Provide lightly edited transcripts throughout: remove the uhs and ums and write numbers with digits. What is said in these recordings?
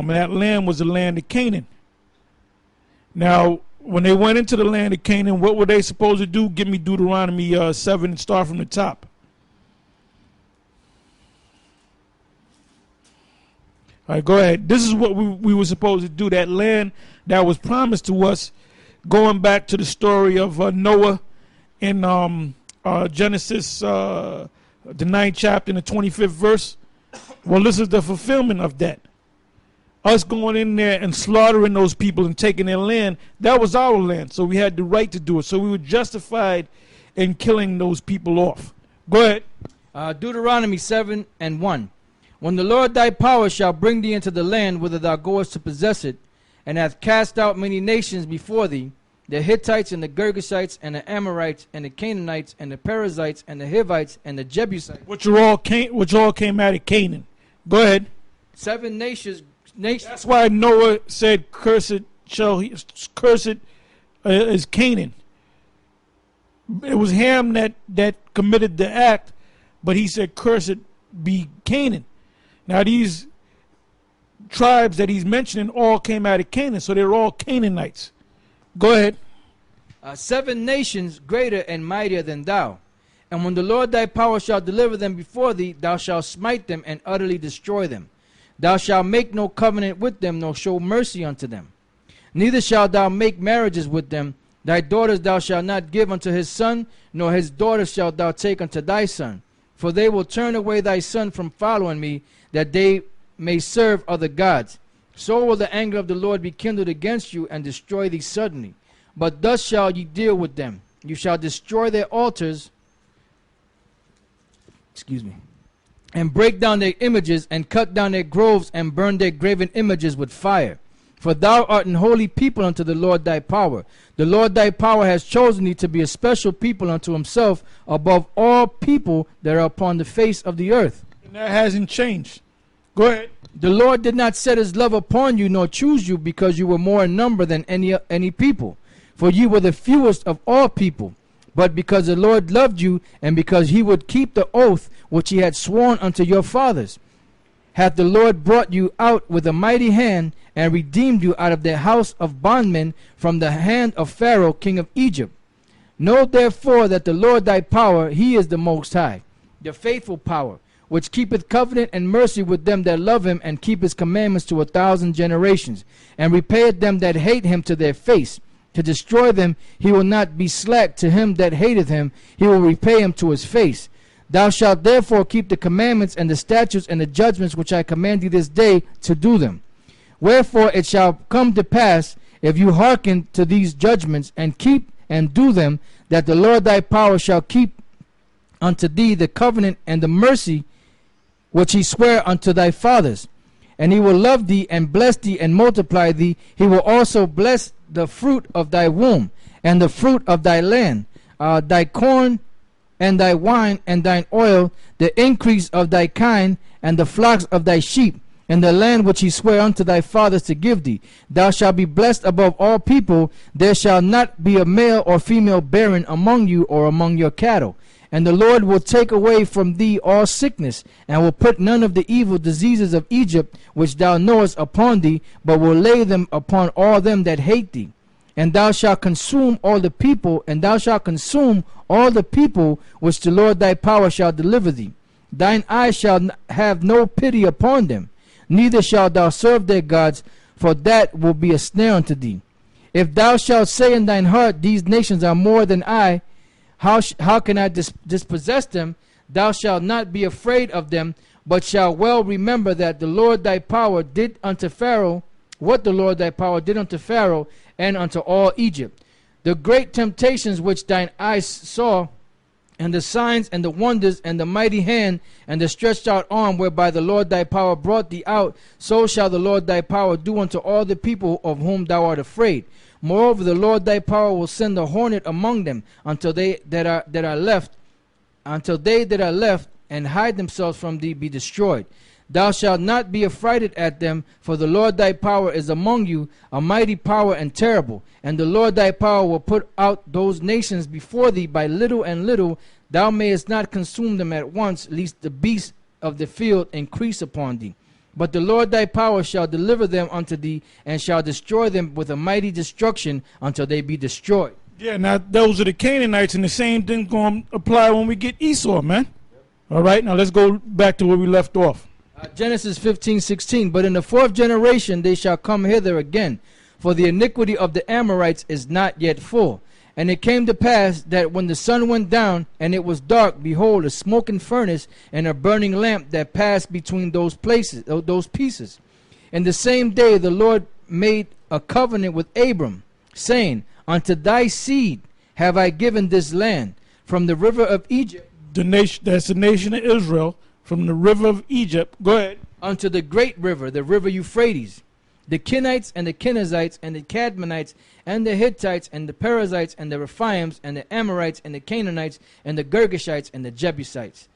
And that land was the land of Canaan. Now, when they went into the land of Canaan, what were they supposed to do? Give me Deuteronomy 7 and start from the top. All right, go ahead. This is what we were supposed to do. That land that was promised to us, going back to the story of Noah in Genesis, the 9th chapter and the 25th verse. Well, this is the fulfillment of that. Us going in there and slaughtering those people and taking their land, that was our land. So we had the right to do it. So we were justified in killing those people off. Go ahead. Deuteronomy 7 and 1. When the Lord thy power shall bring thee into the land whither thou goest to possess it, and hath cast out many nations before thee, the Hittites and the Girgashites and the Amorites and the Canaanites and the Perizzites and the Hivites and the Jebusites. Which all came out of Canaan. Go ahead. 7 nations. That's why Noah said, cursed is Canaan. It was Ham that committed the act, but he said, cursed be Canaan. Now these tribes that he's mentioning all came out of Canaan, so they're all Canaanites. Go ahead. 7 nations greater and mightier than thou. And when the Lord thy power shall deliver them before thee, thou shalt smite them and utterly destroy them. Thou shalt make no covenant with them, nor show mercy unto them. Neither shalt thou make marriages with them. Thy daughters thou shalt not give unto his son, nor his daughters shalt thou take unto thy son. For they will turn away thy son from following me, that they may serve other gods. So will the anger of the Lord be kindled against you, and destroy thee suddenly. But thus shall ye deal with them. You shall destroy their altars, and break down their images, and cut down their groves, and burn their graven images with fire. For thou art an holy people unto the Lord thy power. The Lord thy power has chosen thee to be a special people unto himself above all people that are upon the face of the earth. And that hasn't changed. Go ahead. The Lord did not set his love upon you, nor choose you, because you were more in number than any people. For you were the fewest of all people. But because the Lord loved you, and because he would keep the oath which he had sworn unto your fathers, hath the Lord brought you out with a mighty hand, and redeemed you out of the house of bondmen, from the hand of Pharaoh king of Egypt. Know therefore that the Lord thy power, he is the most high, the faithful power, which keepeth covenant and mercy with them that love him, and keep his commandments to 1,000 generations, and repayeth them that hate him to their face. To destroy them he will not be slack to him that hateth him, he will repay him to his face. Thou shalt therefore keep the commandments and the statutes and the judgments which I command thee this day to do them. Wherefore it shall come to pass, if you hearken to these judgments, and keep and do them, that the Lord thy power shall keep unto thee the covenant and the mercy which he sware unto thy fathers. And he will love thee and bless thee and multiply thee. He will also bless the fruit of thy womb and the fruit of thy land, thy corn and thy wine and thine oil, the increase of thy kind and the flocks of thy sheep, and the land which he sware unto thy fathers to give thee. Thou shalt be blessed above all people. There shall not be a male or female barren among you or among your cattle. And the Lord will take away from thee all sickness, and will put none of the evil diseases of Egypt which thou knowest upon thee, but will lay them upon all them that hate thee. And thou shalt consume all the people, which the Lord thy power shall deliver thee. Thine eyes shall have no pity upon them, neither shalt thou serve their gods, for that will be a snare unto thee. If thou shalt say in thine heart, these nations are more than I, how can I dispossess them? Thou shalt not be afraid of them, but shalt well remember that the Lord thy power did unto Pharaoh, what the Lord thy power did unto Pharaoh and unto all Egypt. The great temptations which thine eyes saw, and the signs and the wonders and the mighty hand and the stretched out arm whereby the Lord thy power brought thee out, so shall the Lord thy power do unto all the people of whom thou art afraid. Moreover, the Lord thy power will send a hornet among them until they that are left and hide themselves from thee be destroyed. Thou shalt not be affrighted at them, for the Lord thy power is among you, a mighty power and terrible. And the Lord thy power will put out those nations before thee by little and little. Thou mayest not consume them at once, lest the beasts of the field increase upon thee. But the Lord thy power shall deliver them unto thee, and shall destroy them with a mighty destruction until they be destroyed. Yeah, now those are the Canaanites, and the same thing going to apply when we get Esau, man. All right, now let's go back to where we left off. Genesis 15:16. But in the fourth generation they shall come hither again, for the iniquity of the Amorites is not yet full. And it came to pass that when the sun went down, and it was dark, behold, a smoking furnace and a burning lamp that passed between those pieces. And the same day the Lord made a covenant with Abram, saying, Unto thy seed have I given this land, from the river of Egypt. That's the nation of Israel, from the river of Egypt. Go ahead. Unto the great river, the river Euphrates. The Kenites and the Kenizzites and the Cadmonites and the Hittites and the Perizzites and the Rephaims and the Amorites and the Canaanites and the Girgashites and the Jebusites.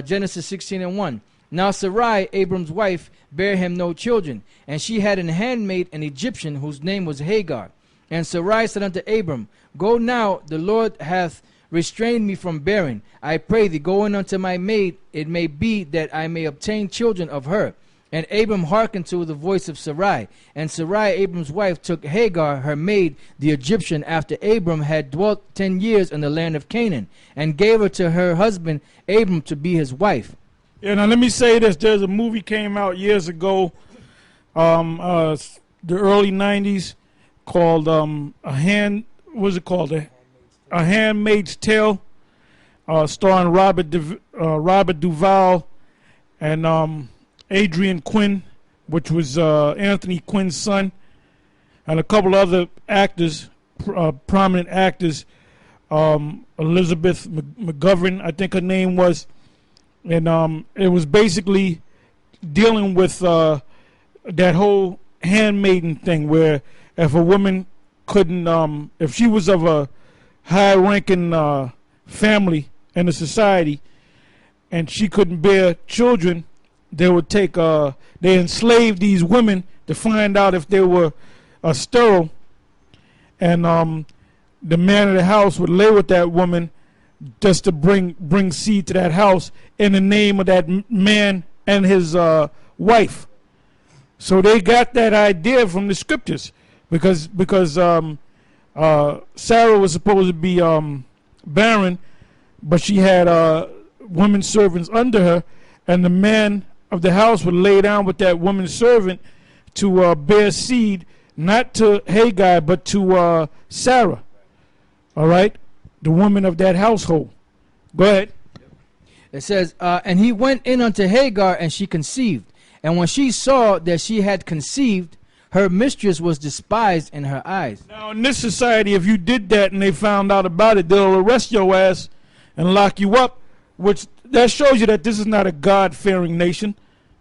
Genesis 16:1. Now Sarai, Abram's wife, bare him no children, and she had an handmaid, an Egyptian, whose name was Hagar. And Sarai said unto Abram, Go now, the Lord hath restrained me from bearing. I pray thee, go in unto my maid, it may be that I may obtain children of her. And Abram hearkened to the voice of Sarai. And Sarai, Abram's wife, took Hagar, her maid, the Egyptian, after Abram had dwelt 10 years in the land of Canaan, and gave her to her husband Abram to be his wife. Yeah, now let me say this. There's a movie came out years ago, the early 90s, called A Handmaid's Tale, starring Robert Duvall and Adrian Quinn, which was Anthony Quinn's son, and a couple other actors, prominent actors, Elizabeth McGovern, I think her name was, and it was basically dealing with that whole handmaiden thing, where if a woman couldn't, if she was of a high-ranking family in the society and she couldn't bear children, they would take they enslaved these women to find out if they were sterile, and the man of the house would lay with that woman just to bring seed to that house in the name of that man and his wife. So they got that idea from the scriptures, because Sarah was supposed to be barren, but she had women servants under her, and the man of the house would lay down with that woman servant to bear seed, not to Hagar, but to Sarah. All right? The woman of that household. Go ahead. It says, and he went in unto Hagar, and she conceived. And when she saw that she had conceived, her mistress was despised in her eyes. Now, in this society, if you did that and they found out about it, they'll arrest your ass and lock you up, which that shows you that this is not a God-fearing nation.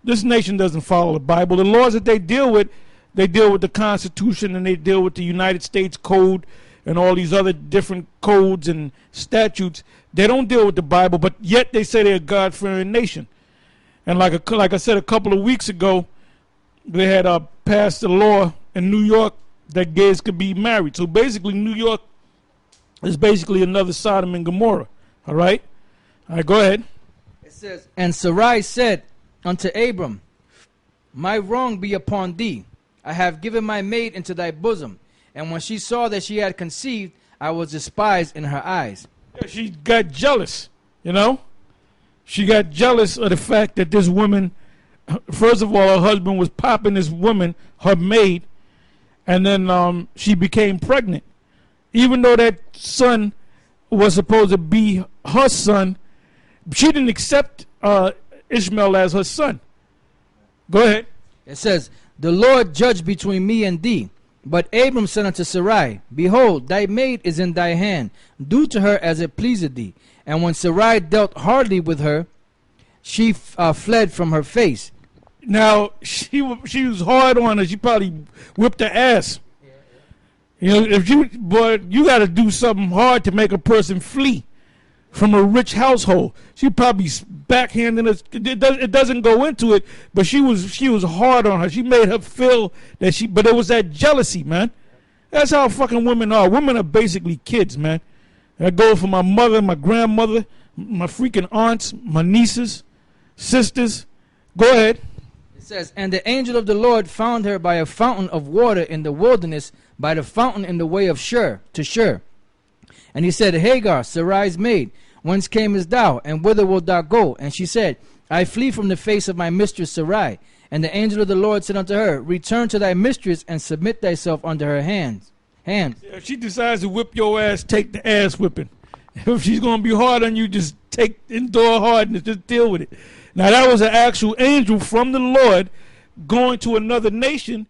This nation doesn't follow the Bible. The laws that they deal with the Constitution, and they deal with the United States Code and all these other different codes and statutes. They don't deal with the Bible, but yet they say they're a God-fearing nation. And like I said a couple of weeks ago, they had passed a law in New York that gays could be married. So basically, New York is basically another Sodom and Gomorrah. All right? All right, go ahead. It says, and Sarai said unto Abram, My wrong be upon thee. I have given my maid into thy bosom. And when she saw that she had conceived, I was despised in her eyes. Yeah, she got jealous, you know? She got jealous of the fact that this woman, first of all, her husband was popping this woman, her maid, and then she became pregnant. Even though that son was supposed to be her son, she didn't accept Ishmael as her son. Go ahead. It says, The Lord judge between me and thee. But Abram said unto Sarai, Behold, thy maid is in thy hand. Do to her as it pleaseth thee. And when Sarai dealt hardly with her, she fled from her face. Now, she was hard on her. She probably whipped her ass. You know, but you got to do something hard to make a person flee from a rich household. She probably backhanding us. It doesn't go into it, but she was hard on her. She made her feel that but it was that jealousy, man. That's how fucking women are. Women are basically kids, man. I go for my mother, my grandmother, my freaking aunts, my nieces, sisters. Go ahead. It says, and the angel of the Lord found her by a fountain of water in the wilderness, by the fountain in the way of Shur, to Shur. And he said, Hagar, Sarai's maid, whence camest thou, and whither wilt thou go? And she said, I flee from the face of my mistress Sarai. And the angel of the Lord said unto her, Return to thy mistress, and submit thyself under her hands. If she decides to whip your ass, take the ass whipping. If she's going to be hard on you, just endure hardness, just deal with it. Now that was an actual angel from the Lord going to another nation